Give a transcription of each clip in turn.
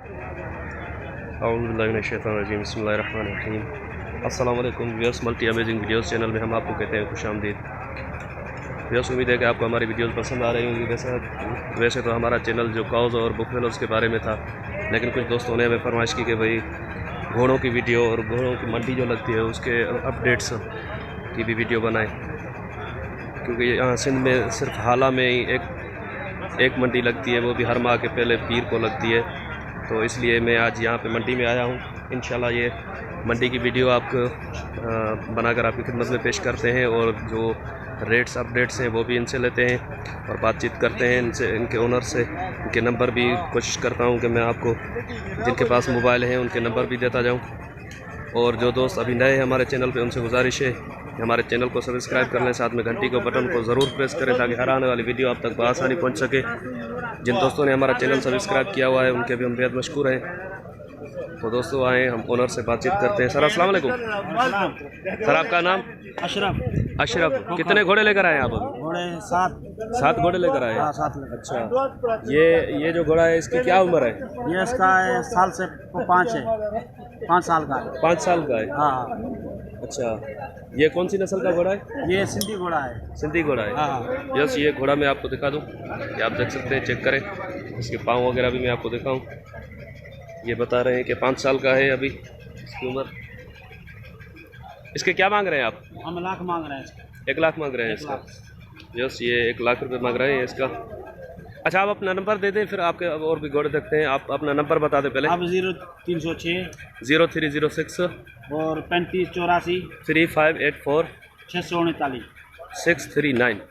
औज़ुबिल्लाहिमिनश्शैतानिर्रजीम बिस्मिल्लाहिर्रहमानिर्रहीम। अस्सलाम वालेकुम viewers, multi amazing videos channel में हम आपको कहते हैं खुशामदीद। व्यूअर्स, उम्मीद है कि आपको हमारी वीडियोस पसंद आ रही होंगी। वैसे तो हमारा चैनल जो काउज़ और बुफेलोज़ के बारे में था, लेकिन कुछ दोस्तों ने हमें फरमाइश की कि भाई घोड़ों की वीडियो और घोड़ों की मंडी जो लगती है उसके अपडेट्स की भी वीडियो बनाएँ, क्योंकि यहाँ सिंध में सिर्फ हाला में ही एक मंडी लगती है, वो भी हर माह के पहले पीर को लगती है। तो इसलिए मैं आज यहाँ पे मंडी में आया हूँ। इंशाल्लाह ये मंडी की वीडियो आपको बनाकर आपकी खिदमत में पेश करते हैं, और जो रेट्स अपडेट्स हैं वो भी इनसे लेते हैं और बातचीत करते हैं इनसे, इनके ओनर से। इनके नंबर भी कोशिश करता हूँ कि मैं आपको जिनके पास मोबाइल हैं उनके नंबर भी देता जाऊँ। और जो दोस्त अभी नए हैं हमारे चैनल पे, उनसे गुजारिश है कि हमारे चैनल को सब्सक्राइब कर लें, साथ में घंटी के बटन को ज़रूर प्रेस करें ताकि हर आने वाली वीडियो आप तक बआसानी पहुंच सके। जिन दोस्तों ने हमारा चैनल सब्सक्राइब किया हुआ है उनके भी हम बेहद मशकूर हैं। तो दोस्तों आएँ हम ओनर से बातचीत करते हैं। सर अस्सलाम वालेकुम। सर आपका नाम? अशरफ। अशरफ। कितने घोड़े लेकर आए आप अभी? घोड़े 7 घोड़े लेकर आए? हाँ, 7 लेकर। अच्छा, ये जो घोड़ा है इसकी क्या उम्र है? ये इसका साल से 5 है, 5 साल का है। 5 साल का है? हाँ। अच्छा, ये कौन सी नस्ल का घोड़ा है? ये सिंधी घोड़ा है। सिंधी घोड़ा है? हाँ। यस, ये घोड़ा मैं आपको दिखा दूँ, ये आप देख सकते हैं, चेक करें। इसके पाँव वगैरह भी मैं आपको दिखाऊँ। ये बता रहे हैं कि 5 साल का है अभी इसकी उम्र। इसके क्या मांग रहे हैं आप? हम लाख मांग रहे हैं। 1 लाख मांग रहे हैं इसका? यस, ये 1 लाख रुपये मांग रहे हैं इसका। अच्छा, आप अपना नंबर दे दें, फिर आपके और भी घोड़े देखते हैं। आप अपना नंबर बता दें पहले। अब 0306 0306 और 3584 3584 639 639।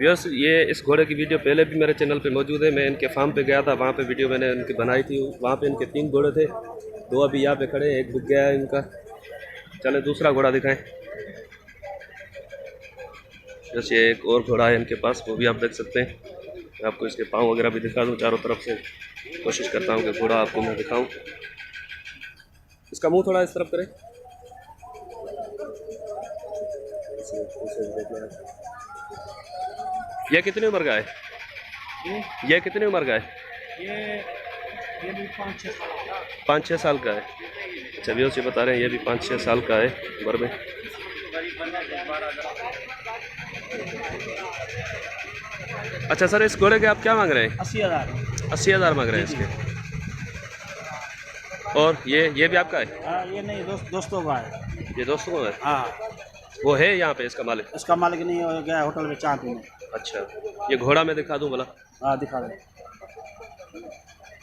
यस, ये इस घोड़े की वीडियो पहले भी मेरे चैनल पे मौजूद है। मैं इनके फार्म पे गया था, वहाँ पे वीडियो मैंने इनकी बनाई थी। वहाँ पे इनके 3 घोड़े थे, 2 अभी यहाँ पे खड़े हैं, 1 बिक गया है इनका। चले दूसरा घोड़ा दिखाएं। जैसे ये एक और घोड़ा है इनके पास, वो भी आप देख सकते हैं। मैं आपको इसके पाँव वगैरह भी दिखा दूँ चारों तरफ से। कोशिश करता हूँ कि घोड़ा आपको मैं दिखाऊँ। इसका मुँह थोड़ा इस तरफ करें। ये कितनी उम्र का है? ये कितनी उम्र का है? ये भी 5-6 साल का। 5-6 साल का है? अच्छा, व्यूअर्स ये बता रहे हैं ये भी 5-6 साल का है उम्र में। अच्छा सर, इस घोड़े के आप क्या मांग रहे हैं? 80,000। 80,000 मांग रहे हैं इसके। और ये भी आपका है? हाँ, ये नहीं, दोस्तों का है। ये दोस्तों का है? हाँ। वो है यहाँ पे इसका मालिक? इसका मालिक नहीं हो गया, होटल में चाय पीने। अच्छा, ये घोड़ा मैं दिखा दूँ भला? हाँ, दिखा दे।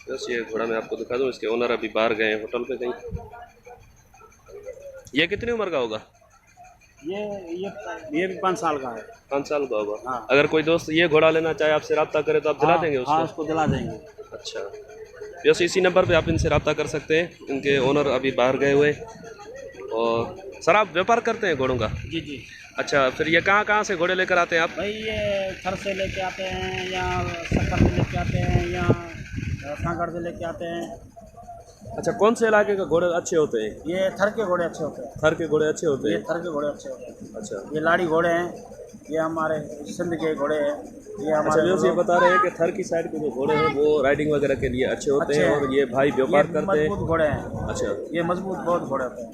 बस ये घोड़ा मैं आपको दिखा दूँ। इसके ओनर अभी बाहर गए हैं होटल पे कहीं। ये कितनी उम्र का होगा? ये भी 5 साल का है। 5 साल का होगा? हाँ। अगर कोई दोस्त ये घोड़ा लेना चाहे, आपसे रब्ता करे तो आप दिला देंगे उसको? हाँ, उसको दिला देंगे। अच्छा, वैसे इसी नंबर पे आप इनसे रब्ता कर सकते हैं। इनके ओनर अभी बाहर गए हुए। और सर, आप व्यापार करते हैं घोड़ों का? जी जी। अच्छा, फिर ये कहाँ से घोड़े लेकर आते हैं आप? भाई ये थर से लेके आते हैं, या सक्कर से लेके आते हैं, या सांगड़ से लेके आते हैं। अच्छा, कौन से इलाके के घोड़े अच्छे होते हैं? ये थर के घोड़े अच्छे होते हैं। थर के घोड़े अच्छे होते ये हैं? थर के घोड़े अच्छे होते हैं। अच्छा, ये लाड़ी घोड़े हैं, ये हमारे सिंध के घोड़े हैं। ये अच्छा, हमारे ये बता रहे हैं कि थर की साइड के जो घोड़े हैं वो राइडिंग वगैरह के लिए अच्छे होते हैं, और ये भाई व्यापार करते हैं। मजबूत घोड़े हैं। अच्छा, ये मजबूत बहुत घोड़े होते हैं।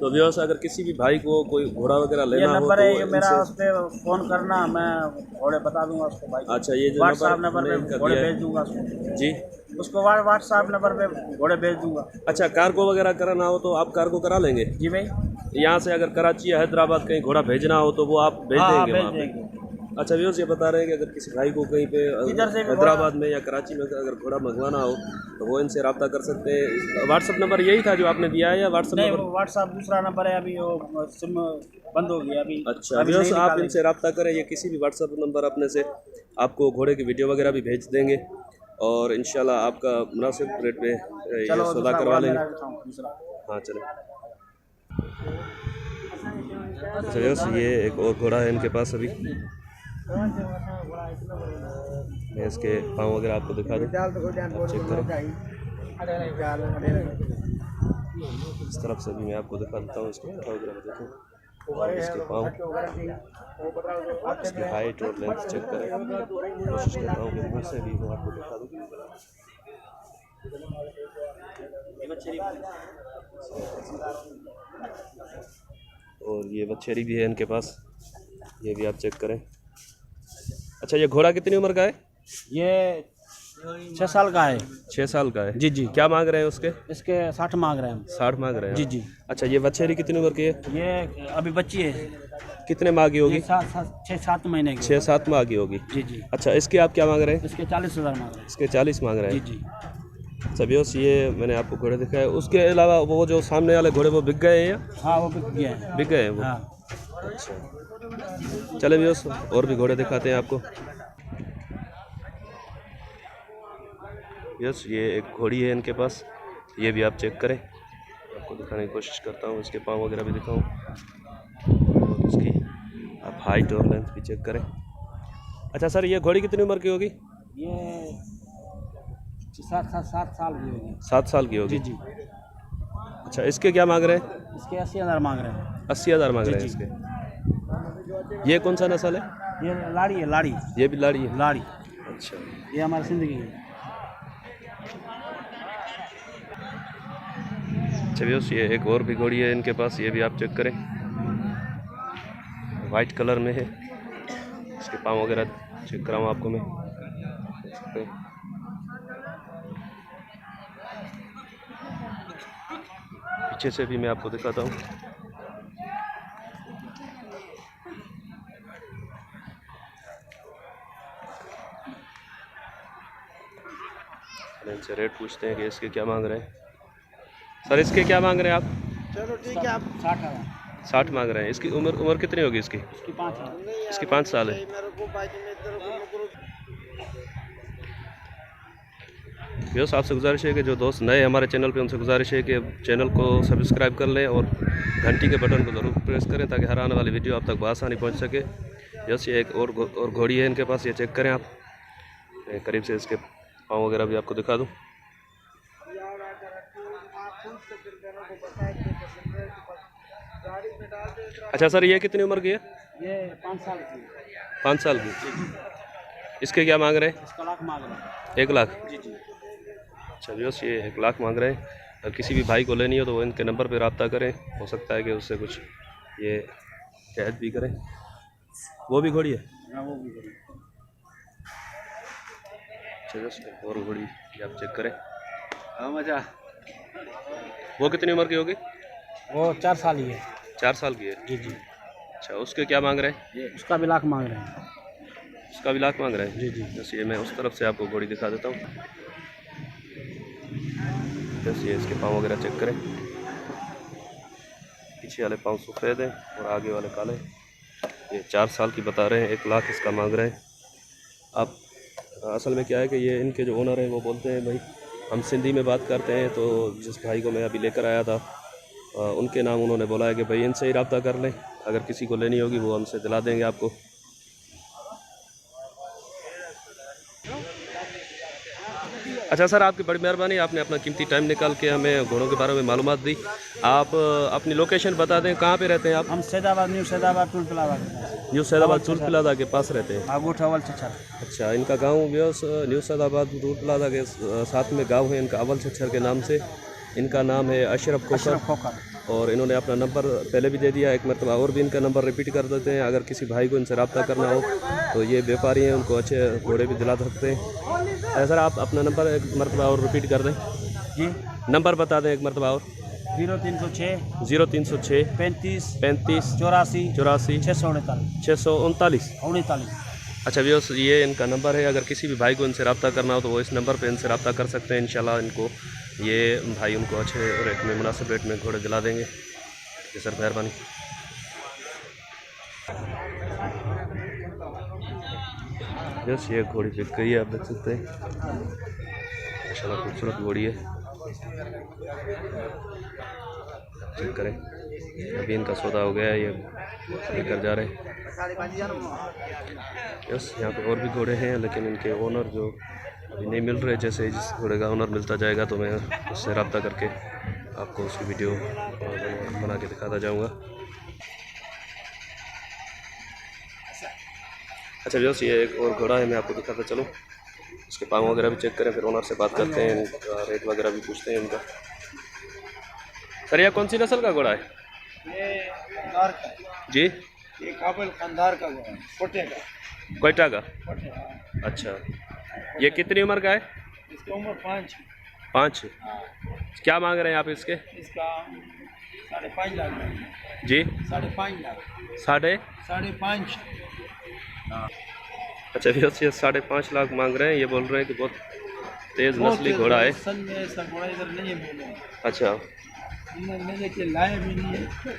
तो व्यवस्था अगर किसी भी भाई को कोई घोड़ा वगैरह ये लेना हो नंबर है, तो ये मेरा, उस पर फ़ोन करना, मैं घोड़े बता दूंगा उसको भाई। अच्छा, ये जो व्हाट्सएप नंबर हमने पे इनका घोड़े दिया है। भेज दूंगा उसको। जी, उसको व्हाट्सएप नंबर पे घोड़े भेज दूंगा। अच्छा, कार्गो वगैरह कराना हो तो आप कार्गो करा लेंगे? जी भाई। यहाँ से अगर कराची या हैदराबाद कहीं घोड़ा भेजना हो तो वो आप भेज हाँ, देंगे? भेज वहाँ पे? देंगे। अच्छा, व्यूअर्स ये बता रहे हैं कि अगर किसी भाई को कहीं पे इधर से भी हैदराबाद में या कराची में अगर घोड़ा मंगवाना हो तो वो इनसे रब्ता कर सकते हैं। व्हाट्सअप नंबर यही था जो आपने दिया है, या व्हाट्सअप नहीं, नंबर? वो व्हाट्सएप दूसरा नंबर है, अभी वो सिम बंद हो गया अभी। अच्छा, अभी व्यूअर्स नहीं आप निकाले। इनसे रब्ता करें, ये किसी भी व्हाट्सअप नंबर अपने से आपको घोड़े की वीडियो वगैरह भी भेज देंगे, और इंशाल्लाह आपका मुनासिब रेट पे ये चलो सौदा दूसरा करवा घोड़ा लेंगे। मेरा दिखाऊं, दूसरा। हाँ चलें। अच्छा व्यूअर्स, ये एक और घोड़ा है इनके पास अभी। मैं इसके पाँव वगैरह आपको दिखा दूँ, आप चेक करें। इस तरफ से भी मैं आपको दिखा देता हूँ इसके पैर वगैरह देखें, और इसके पाँव, इसकी हाइट और लेंथ चेक करें। कोशिश करता हूँ कि मुँह से भी मैं आपको दिखा दूँ। बच्चेरी और ये बछेरी भी है इनके पास, ये भी आप चेक करें। अच्छा, ये घोड़ा कितनी उम्र का है? ये 6 साल का है। 6 साल का है। जी जी। क्या मांग रहे हैं उसके? इसके 60 मांग रहे हैं हम। 60 मांग रहे हैं। जी जी। अच्छा, ये बछेरी कितनी उम्र की है? ये अभी बच्ची है। कितने माह की होगी? 6-7 महीने की। 6-7 माह की होगी। जी जी। अच्छा, इसके आप क्या मांग रहे हैं? इसके 40,000 मांग रहे हैं। इसके 40 मांग रहे जी हैं। जी। अच्छा व्यूअर्स, ये मैंने आपको घोड़े दिखाए, उसके अलावा वो जो सामने वाले घोड़े वो बिक गए हैं या? हाँ, वो बिक गया है। बिक गए हैं वो? हाँ। अच्छा, चले व्यूअर्स और भी घोड़े दिखाते हैं आपको। यस, ये एक घोड़ी है इनके पास, ये भी आप चेक करें। आपको दिखाने की कोशिश करता हूँ, इसके पाँव वगैरह भी दिखाऊँ और इसकी आप हाइट और लेंथ भी चेक करें। अच्छा सर, ये घोड़ी कितनी उम्र की होगी? ये 7 साल की होगी। 7 साल की होगी। जी जी। अच्छा, इसके क्या मांग रहे हैं? इसके 80,000 मांग रहे हैं। 80,000 मांग रहे हैं जी, जी। इसके। ये कौन सा नस्ल है? ये लाड़ी है, लाड़ी। ये भी लाड़ी है? लाड़ी। अच्छा। ये हमारी जिंदगी है। अच्छा, ये एक और भी घोड़ी है इनके पास, ये भी आप चेक करें। वाइट कलर में है, इसके पाँव वगैरह चेक कराऊँ आपको मैं। पीछे से भी मैं आपको दिखाता हूँ। इनसे रेट पूछते हैं कि इसके क्या मांग रहे हैं। सर, इसके क्या मांग रहे हैं आप? चलो ठीक है, आप 60,000। 60 मांग रहे हैं। इसकी उम्र कितनी होगी इसकी? इसकी 5 है। इसकी 5 साल है। व्यूअर्स, आपसे गुजारिश है कि जो दोस्त नए हमारे चैनल पे, उनसे गुजारिश है कि चैनल को सब्सक्राइब कर लें और घंटी के बटन को ज़रूर प्रेस करें ताकि हर आने वाली वीडियो आप तक बआसानी पहुंच सके। जैसे ये एक और घोड़ी है इनके पास, ये चेक करें आप। मैं करीब से इसके पाँव वगैरह भी आपको दिखा दूँ। अच्छा सर, ये कितनी उम्र की है? ये 5 साल की। 5 साल की। इसके क्या मांग रहे हैं? इसका लाख मांग रहे हैं। 1 लाख? जी जी। अच्छा व्यूअर्स, ये 1 लाख मांग रहे हैं। अगर किसी भी भाई को लेनी हो तो वो इनके नंबर पर रब्ता करें, हो सकता है कि उससे कुछ ये कैद भी करें। वो भी घोड़ी है? हाँ, वो भी करें। अच्छा व्यूअर्स, और घोड़ी ये आप चेक करें। हाँ मजा। वो कितनी उम्र की होगी? वो 4 साल ही है। 4 साल की है? जी जी। अच्छा, उसके क्या मांग रहे हैं? ये उसका भी लाख मांग रहे हैं। उसका भी लाख मांग रहे हैं? जी जी। बस ये मैं उस तरफ से आपको घोड़ी दिखा देता हूँ। बस ये इसके पाँव वगैरह चेक करें। पीछे वाले पाँव सफ़ेद हैं और आगे वाले काले। ये 4 साल की बता रहे हैं, 1 लाख इसका मांग रहे हैं। आप असल में क्या है कि ये इनके जो ओनर हैं वो बोलते हैं भाई हम सिंधी में बात करते हैं, तो जिस भाई को मैं अभी लेकर आया था उनके नाम उन्होंने बोला है कि भाई इनसे ही रब्ता कर लें, अगर किसी को लेनी होगी वो हमसे दिला देंगे आपको। अच्छा सर, आपकी बड़ी मेहरबानी, आपने अपना कीमती टाइम निकाल के हमें घोड़ों के बारे में मालूमात दी। आप अपनी लोकेशन बता दें, कहाँ पे रहते हैं आप? हम Saidabad, new Saidabad toll plaza के पास। न्यू सैदाबाद टूल प्लाजा के पास रहते हैं? आगूठ अवल छछर। अच्छा, इनका गांव viewers new Saidabad toll plaza के साथ में गांव है इनका, अवल छछर के नाम से। इनका नाम है अशरफ खोखर और इन्होंने अपना नंबर पहले भी दे दिया, एक मरतबा और भी इनका नंबर रिपीट कर देते हैं। अगर किसी भाई को इनसे रब्ता करना हो तो ये व्यापारी हैं, उनको अच्छे घोड़े भी दिला सकते हैं। सर, आप अपना नंबर एक मरतबा और रिपीट कर दें। जी, नंबर बता दें एक मरतबा और। 0306 0306 35 35 84 84 639 639 39। अच्छा व्यूअर्स, ये इनका नंबर है। अगर किसी भी भाई को इनसे रब्ता करना हो तो वो इस नंबर पे इनसे रब्ता कर सकते हैं। इंशाल्लाह इनको ये भाई उनको अच्छे रेट में, मुनासिब रेट में घोड़े दिला देंगे। जी सर, मेहरबानी। यस, ये घोड़ी बिक गई है, आप देख सकते हैं। माशाल्लाह खूबसूरत घोड़ी है, चेक करें। अभी इनका सौदा हो गया है, ये लेकर जा रहे हैं। यस, यहाँ पे और भी घोड़े हैं लेकिन इनके ओनर जो अभी नहीं मिल रहे। जैसे जिस घोड़े का ओनर मिलता जाएगा तो मैं उससे रब्ता करके आपको उसकी वीडियो बना के दिखाता जाऊँगा। अच्छा व्यूअर्स, ये एक और घोड़ा है, मैं आपको दिखाता चलूँ। उसके पाँव वगैरह भी चेक करें, फिर ओनर से बात करते हैं, इनका रेट वगैरह भी पूछते हैं इनका। सर यह कौन सी नस्ल का घोड़ा है? ये खानदार का है। जी, ये काबुल खानदार का घोड़ा है, कोटे का। कोयटा का। कोटे का। अच्छा, ये कितनी उम्र का है? इसकी उम्र 5। 5। हाँ, क्या मांग रहे हैं आप इसके? इसका 5.5 लाख है। जी, 5.5 लाख। साढ़े 5.5। अच्छा भैया, ये 5.5 लाख मांग रहे हैं। ये बोल रहे हैं कि बहुत तेज नस्ली घोड़ा है। सन में ऐसा घोड़ा इधर नहीं है मेले में। अच्छा मेले के लाए भी नहीं है।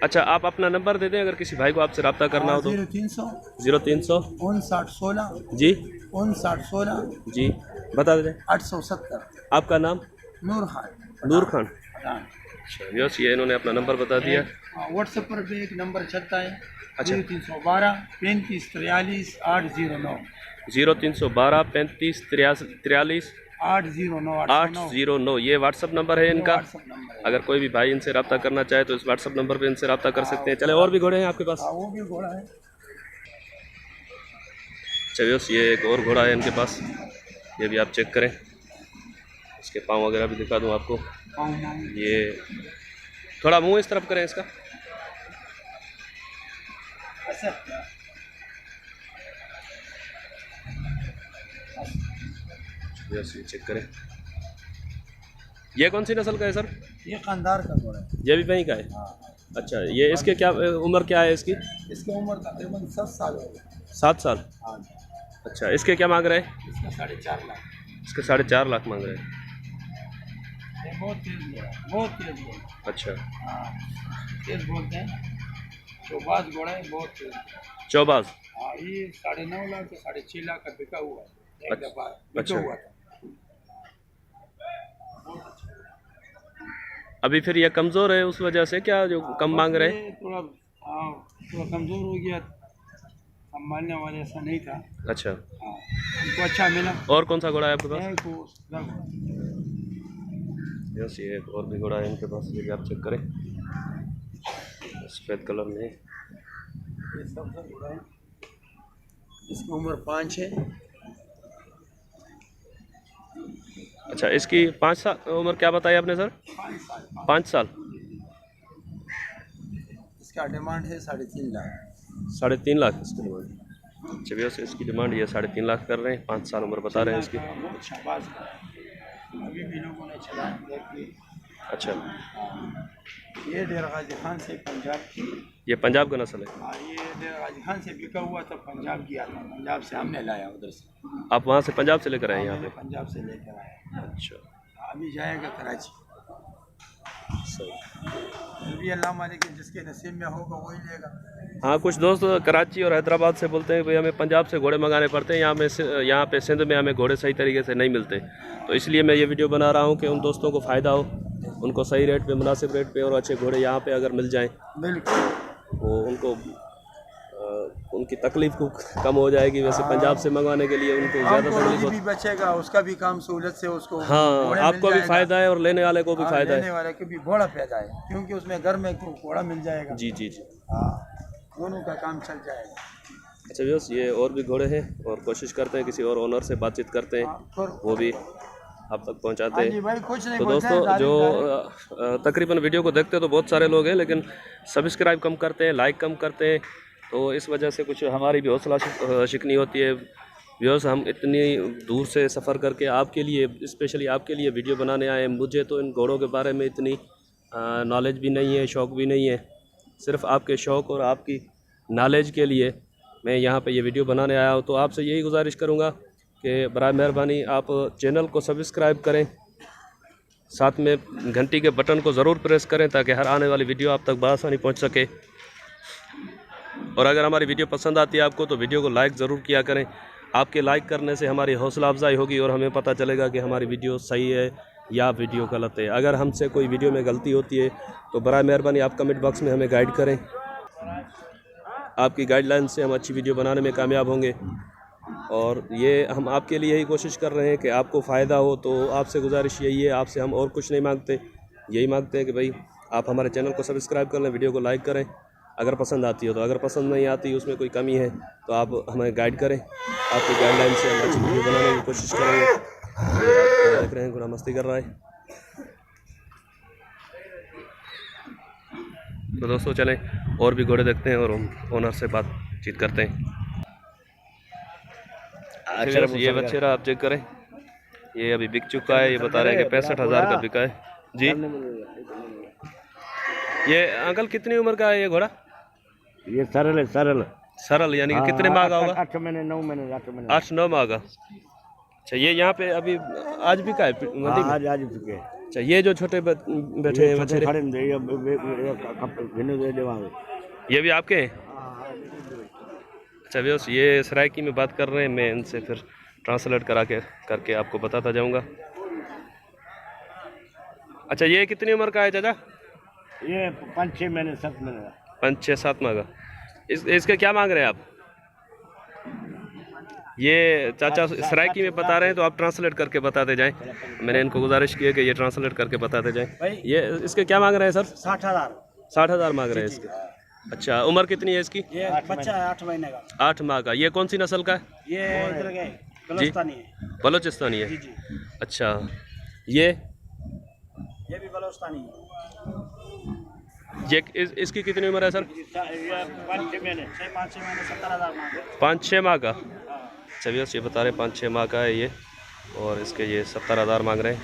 अच्छा, आप अपना नंबर दे दें अगर किसी भाई को आपसे रब्ता करना हो तो। 0300 0300 5916 जी 5916 जी, बता दें। 870। आपका नाम? नूर खान। नूर खान। हाँ। अच्छा यस, ये इन्होंने अपना नंबर बता दिया। व्हाट्सएप पर भी एक नंबर चलता है। अच्छा। 0312 35 43 809। 0312 35 43 809 809, ये व्हाट्सअप नंबर है इनका। व्हाट्सएप नंबर है। अगर कोई भी भाई इनसे रब्ता करना चाहे तो इस व्हाट्सअप नंबर पे इनसे रब्ता कर सकते हैं। चले, और भी घोड़े हैं आपके पास? हाँ, वो भी घोड़ा है। चलिए, ये एक और घोड़ा है इनके पास, ये भी आप चेक करें। इसके पाँव वगैरह भी दिखा दूँ आपको। ये थोड़ा मुंह इस तरफ करें इसका। यस, ये चेक करें। ये कौन सी नस्ल का है सर? ये खानदार का घोड़ा है। ये भी वहीं का है? हाँ। अच्छा, ये इसके क्या उम्र क्या है इसकी? इसकी उम्र तकरीबन 7 साल हो गई। 7 साल। हाँ। अच्छा, इसके क्या मांग रहे हैं? इसका 4.5 लाख। इसके 4.5 लाख मांग रहे हैं। ये बहुत तेज घोड़ा है, बहुत तेज घोड़ा। अच्छा, हाँ, तेज बोलते हैं। तो बाज घोड़ा है, बहुत तेज। चौबाज। हाँ, ये 9.5 लाख से 6.5 लाख का बिका हुआ है। एक दफा अच्छा। बिका हुआ था। अभी फिर ये कमज़ोर है उस वजह से क्या, जो कम मांग रहे हैं? थोड़ा, हाँ, थोड़ा कमज़ोर हो गया, संभालने वाले ऐसा नहीं था। अच्छा, हाँ, उनको अच्छा मिला। और कौन सा घोड़ा है आपके पास? एक वो सीधा घोड़ा। यस, ये एक और भी घोड़ा है इनके पास, ये भी आप चेक करें, सफ़ेद कलर में। ये सबसे घोड़ा है, इसकी उम्र 5 है। अच्छा, इसकी 5 साल उम्र क्या बताई आपने सर? 5 साल। 5 साल। इसका डिमांड है 3.5 लाख। 3.5 लाख इसकी डिमांड। अच्छा भैया, इसकी डिमांड ये 3.5 लाख कर रहे हैं। 5 साल उम्र बता रहे हैं इसकी। बहुत शाबाश है। अभी भी लोगों ने चला देखिए। अच्छा, ये डेर गाजी खान से पंजाब की। ये पंजाब का नस्ल है? हाँ, ये डेर गाजी खान से बिका हुआ था, पंजाब गया था। पंजाब से हमने लाया उधर से। आप वहाँ से पंजाब से लेकर आए यहाँ मैंने पे? पंजाब से लेकर आया। अच्छा, अभी जाएगा कराची। सही। अभी अल्लाह मालिक जिसके नसीब में होगा वही लेगा। हाँ, कुछ दोस्त कराची और हैदराबाद से बोलते हैं भाई हमें पंजाब से घोड़े मंगाने पड़ते हैं, यहाँ पे सिंध में हमें घोड़े सही तरीके से नहीं मिलते। तो इसलिए मैं ये वीडियो बना रहा हूँ कि उन दोस्तों को फ़ायदा हो, उनको सही रेट पे, मुनासिब रेट पे और अच्छे घोड़े यहाँ पे अगर मिल जाएं बिल्कुल, वो उनको उनकी तकलीफ़ को कम हो जाएगी। वैसे पंजाब से मंगवाने के लिए उनको ज़्यादा तकलीफ भी होती। बचेगा, उसका भी काम सहूलत से उसको। हाँ, घोड़े आपको मिल भी जाएगा। फ़ायदा है और लेने वाले को भी फ़ायदा लेने है। वाले को भी घोड़ा फायदा है, क्योंकि उसमें घर में घोड़ा मिल जाएगा। जी जी जी। हाँ, दोनों का काम चल जाएगा। अच्छा बस, ये और भी घोड़े हैं और कोशिश करते हैं किसी और ओनर से बातचीत करते हैं, वो भी आप तक पहुंचाते हैं। भाई कुछ नहीं तो बोलते हैं, दोस्तों, जो तकरीबन वीडियो को देखते तो बहुत सारे लोग हैं, लेकिन सब्सक्राइब कम करते हैं, लाइक कम करते हैं, तो इस वजह से कुछ हमारी भी हौसला शिकनी होती है। व्यूअर्स, हम इतनी दूर से सफ़र करके आपके लिए, स्पेशली आपके लिए वीडियो बनाने आए हैं। मुझे तो इन घोड़ों के बारे में इतनी नॉलेज भी नहीं है, शौक़ भी नहीं है। सिर्फ़ आपके शौक़ और आपकी नॉलेज के लिए मैं यहाँ पे ये वीडियो बनाने आया हूँ। तो आपसे यही गुजारिश करूँगा कि बराए मेहरबानी आप चैनल को सब्सक्राइब करें, साथ में घंटी के बटन को ज़रूर प्रेस करें ताकि हर आने वाली वीडियो आप तक बआसानी पहुँच सके। और अगर हमारी वीडियो पसंद आती है आपको तो वीडियो को लाइक ज़रूर किया करें। आपके लाइक करने से हमारी हौसला अफजाई होगी और हमें पता चलेगा कि हमारी वीडियो सही है या वीडियो गलत है। अगर हमसे कोई वीडियो में गलती होती है तो बराए मेहरबानी आप कमेंट बॉक्स में हमें गाइड करें। आपकी गाइडलाइन से हम अच्छी वीडियो बनाने में कामयाब होंगे। और ये हम आपके लिए यही कोशिश कर रहे हैं कि आपको फ़ायदा हो। तो आपसे गुजारिश यही है, आपसे हम और कुछ नहीं मांगते, यही मांगते हैं कि भाई आप हमारे चैनल को सब्सक्राइब कर लें, वीडियो को लाइक करें अगर पसंद आती हो। तो अगर पसंद नहीं आती, उसमें कोई कमी है तो आप हमें गाइड करें। आपकी गाइडलाइन से हम अच्छी वीडियो बनाने की कोशिश करेंगे। देख रहे हैं गुना मस्ती कर रहा है। तो दोस्तों चलें और भी घोड़े देखते हैं और हम ओनर से बातचीत करते हैं। अच्छा ये बच्चेरा आप चेक करें, ये अभी बिक चुका है। ये बता रहे हैं कि 65,000 का बिका है जी। ये अंकल कितनी उम्र का है ये घोड़ा? ये सरल है, सरल सरल यानी कि कितने माह का होगा? 8 महीने 9 महीने 8 महीने 8-9 माह का। अच्छा ये यहाँ पे अभी आज बिका है मंडी में? आज बिके। अच्छा ये जो छोटे बैठे हैं बच्चे, खड़े दे ये भी आपके हैं? अच्छा व्यवस्थ ये सरायकी में बात कर रहे हैं, मैं इनसे फिर ट्रांसलेट करके आपको बताता जाऊंगा। अच्छा ये कितनी उम्र का है चाचा? ये 5-6 महीने 7 महीने 5-6-7 माह का। इसके क्या मांग रहे हैं आप? ये चाचा सरायकी में बता रहे हैं तो आप ट्रांसलेट करके बताते जाएं। मैंने इनको गुजारिश की है कि ये ट्रांसलेट करके बताते जाएं। ये इसके क्या मांग रहे हैं सर? 60,000। 60,000 मांग रहे हैं इसके। अच्छा उम्र कितनी है इसकी? ये बच्चा है 8 महीने का। 8 माह का। ये कौन सी नस्ल का है? ये इधर के बलोचिस्तानी है। बलोचिस्तानी है? जी जी। अच्छा ये भी बलोचिस्तानी है। ये इसकी कितनी उम्र है सर? 5-6 महीने 70,000 मांगे। 5-6 माह का। चलिए ये बता रहे हैं 5-6 माह का है ये, और इसके ये 70,000 मांग रहे हैं।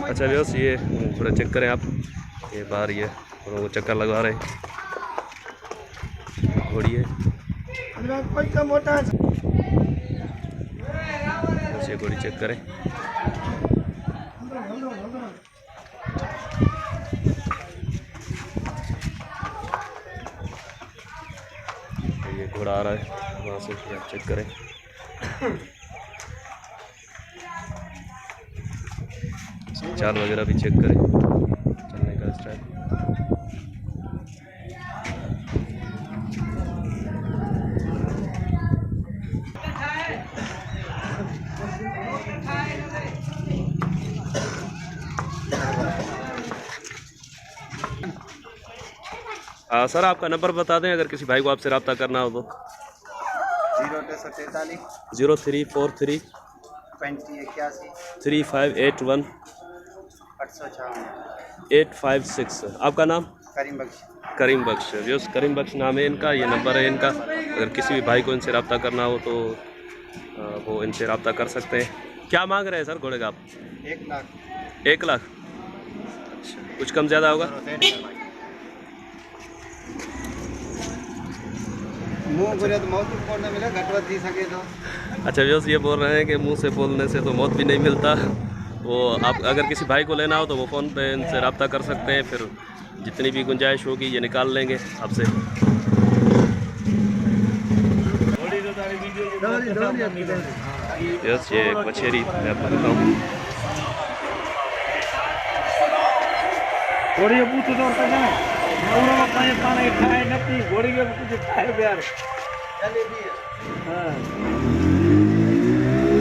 अच्छा व्यवस्थ ये थोड़ा चेक करें आप, ये बाहर ये थोड़ा वो चक्कर लगवा रहे हैं घोड़ी है। बस ये घोड़ी चेक करें। ये घोड़ा आ रहा है वहाँ से, आप चेक करें। चाल वगैरह भी चेक करें, चलने का स्टाइल। सर आपका नंबर बता दें अगर किसी भाई को आपसे रब्ता करना हो तो। 0343 3581 856। आपका नाम? करीम बख्श। करीम बख्श नाम है इनका, ये नंबर है इनका। अगर किसी भी भाई को इनसे रब्ता करना हो तो वो इनसे रब्ता कर सकते हैं। क्या मांग रहे हैं सर घोड़े का आप? 1 लाख। 1 लाख। अच्छा कुछ कम ज़्यादा होगा? अच्छा व्यवस्था ये बोल रहे हैं कि मुंह से बोलने से तो मौत भी नहीं मिलता। वो आप अगर किसी भाई को लेना हो तो वो फ़ोन पे इनसे रब्ता कर सकते हैं, फिर जितनी भी गुंजाइश होगी ये निकाल लेंगे आपसे। यस ये एक बछेरी मैं आपको बताऊँ।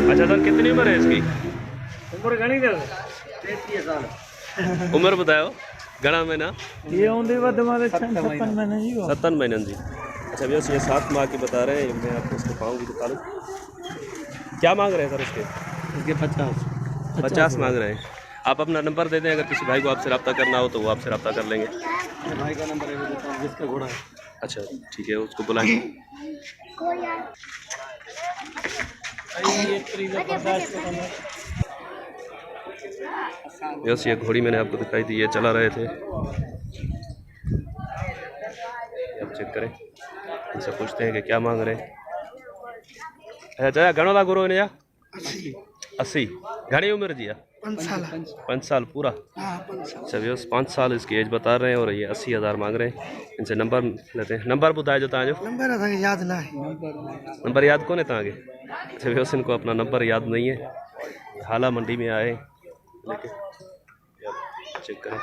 अच्छा सर कितनी उम्र है इसकी? उम्र घणी दे 33 साल। उम्र बताओ घना महीना? ये ओंदे वध मारे 57 महीने जी। 57 महीने जी। अच्छा व्यवस्था ये 7 माह की बता रहे हैं। मैं आपको उसको पाऊँ भी दिखा लूँ। क्या मांग रहे हैं सर इसके? 50 मांग रहे हैं। आप अपना नंबर दे दें, अगर किसी भाई को आपसे रब्ता करना हो तो वो आपसे रब्ता कर लेंगे। भाई का नंबर है जिसका घोड़ा है। अच्छा ठीक है उसको बुलाएं। यस ये घोड़ी मैंने आपको दिखाई थी, ये चला रहे थे। आप चेक करें, इनसे पूछते हैं कि क्या मांग रहे हैं। अच्छा घणो था गुरु ने? 80। घनी उम्र जी? 5 साल पूरा। अच्छा व्यवस्थ 5 साल इसकी एज बता रहे हैं और ये 80,000 मांग रहे हैं। इनसे नंबर लेते हैं। नंबर बताए जो तव्हांजो? नंबर याद ना है। नंबर याद कौन है तव्हांखे? अच्छा व्यवस्थ इनको अपना नंबर याद नहीं है। हाला मंडी में आए लेके चेक करें,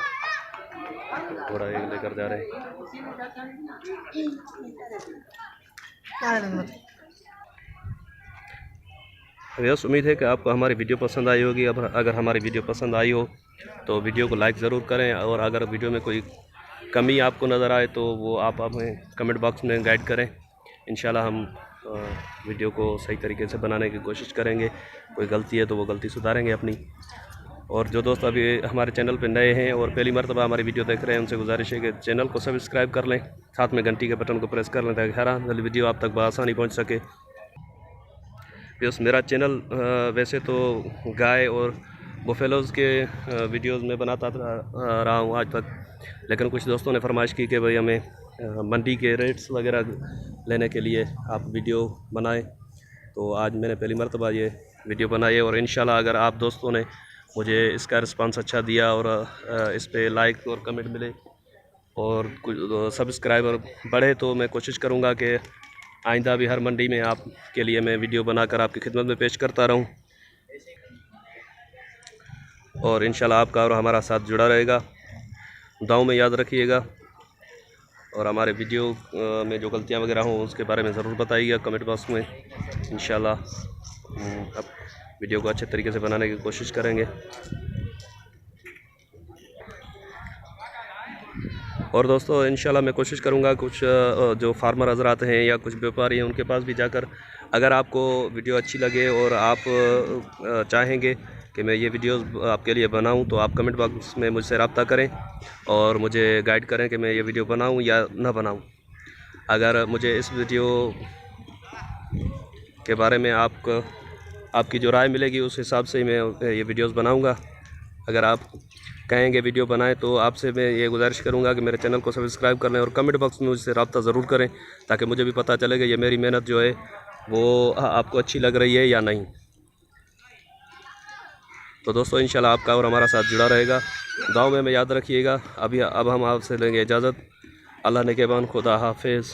थोड़ा एक लेकर जा रहे हैं। व्यवस्थ उम्मीद है कि आपको हमारी वीडियो पसंद आई होगी। अब अगर हमारी वीडियो पसंद आई हो तो वीडियो को लाइक ज़रूर करें, और अगर वीडियो में कोई कमी आपको नज़र आए तो वो आप हमें कमेंट बॉक्स में गाइड करें। इंशाल्लाह हम वीडियो को सही तरीके से बनाने की कोशिश करेंगे। कोई गलती है तो वो गलती सुधारेंगे अपनी। और जो दोस्त अभी हमारे चैनल पर नए हैं और पहली मरतबा हमारी वीडियो देख रहे हैं, उनसे गुजारिश है कि चैनल को सब्सक्राइब कर लें, साथ में घंटी के बटन को प्रेस कर लें ताकि हर आने वाली वीडियो आप तक बआसानी पहुंच सके। मेरा चैनल वैसे तो गाय और बुफेलोज़ के वीडियोस में बनाता रहा हूँ आज तक, लेकिन कुछ दोस्तों ने फरमाइश की कि भाई हमें मंडी के रेट्स वगैरह लेने के लिए आप वीडियो बनाएं, तो आज मैंने पहली मरतबा ये वीडियो बनाई है। और इंशाल्लाह अगर आप दोस्तों ने मुझे इसका रिस्पांस अच्छा दिया और इस पर लाइक और कमेंट मिले और कुछ सब्सक्राइबर बढ़े तो मैं कोशिश करूँगा कि आइंदा भी हर मंडी में आपके लिए मैं वीडियो बनाकर आपकी खिदमत में पेश करता रहूँ। और इंशाल्लाह आपका और हमारा साथ जुड़ा रहेगा। दुआओं में याद रखिएगा और हमारे वीडियो में जो गलतियाँ वगैरह हों उसके बारे में ज़रूर बताइएगा कमेंट बॉक्स में। इंशाल्लाह अब वीडियो को अच्छे तरीके से बनाने की कोशिश करेंगे। और दोस्तों इंशाल्लाह मैं कोशिश करूँगा कुछ जो फार्मर हजरात हैं या कुछ व्यापारी हैं उनके पास भी जाकर, अगर आपको वीडियो अच्छी लगे और आप चाहेंगे कि मैं ये वीडियोस आपके लिए बनाऊं तो आप कमेंट बॉक्स में मुझसे रब्ता करें और मुझे गाइड करें कि मैं ये वीडियो बनाऊं या ना बनाऊं। अगर मुझे इस वीडियो के बारे में आपकी जो राय मिलेगी उस हिसाब से ही मैं ये वीडियोस बनाऊंगा। अगर आप कहेंगे वीडियो बनाएं तो आपसे मैं ये गुजारिश करूंगा कि मेरे चैनल को सब्सक्राइब कर लें और कमेंट बॉक्स में मुझसे रब्ता ज़रूर करें ताकि मुझे भी पता चले कि ये मेरी मेहनत जो है वो आपको अच्छी लग रही है या नहीं। तो दोस्तों इंशाल्लाह आपका और हमारा साथ जुड़ा रहेगा। दुआओं में याद रखिएगा। अब हम आपसे लेंगे इजाज़त। अल्लाह ने के बान, खुदा हाफिज़।